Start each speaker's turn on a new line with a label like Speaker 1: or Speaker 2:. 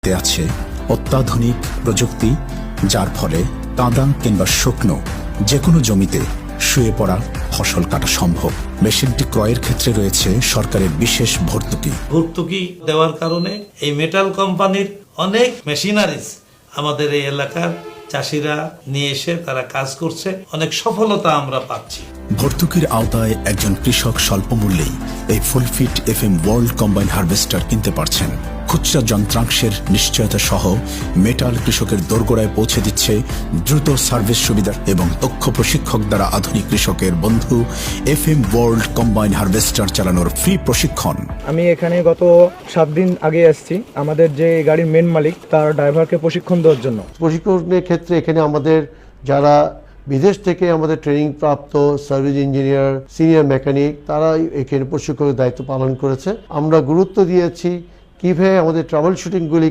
Speaker 1: এতে আছে অত্যাধুনিক প্রযুক্তি, যার ফলে কাদা কিংবা শুকনো যে কোনো জমিতে শুয়ে পড়া ফসল কাটা সম্ভব। মেশিনটি ক্রয়ের ক্ষেত্রে রয়েছে সরকারের বিশেষ ভর্তুকি
Speaker 2: দেওয়ার কারণে এই মেটাল কোম্পানির অনেক মেশিনারিজ আমাদের এই এলাকার চাষিরা নিয়ে এসে তারা কাজ করছে, অনেক সফলতা আমরা পাচ্ছি।
Speaker 1: ভর্তুকির আওতায় একজন কৃষক স্বল্প মূল্যেই এই ফুলফিট FM ওয়ার্ল্ড কম্বাইন হারভেস্টার কিনতে পারছেন। খুচরা যন্ত্রাংশের নিশ্চয়তা সহ মেটাল কৃষকের দোরগোড়ায় পৌঁছে দিচ্ছে দ্রুত সার্ভিস সুবিধা এবং দক্ষ প্রশিক্ষক দ্বারা আধুনিক কৃষকের বন্ধু FM ওয়ার্ল্ড কম্বাইন হারভেস্টার চালানোর ফ্রি প্রশিক্ষণ।
Speaker 3: আমি এখানে গত 7 দিন আগে আসছি। আমাদের যে গাড়ির মেন মালিক তার ড্রাইভারকে প্রশিক্ষণ দেওয়ার জন্য।
Speaker 4: প্রশিক্ষণের ক্ষেত্রে এখানে আমাদের যারা বিদেশ থেকে আমাদের ট্রেনিং প্রাপ্ত সার্ভিস ইঞ্জিনিয়ার, সিনিয়র মেকানিক, তারা এখানে প্রশিক্ষকের দায়িত্ব পালন করেছে। আমরা গুরুত্ব দিয়েছি কিভাবে আমাদের ট্রাবল শুটিংগুলি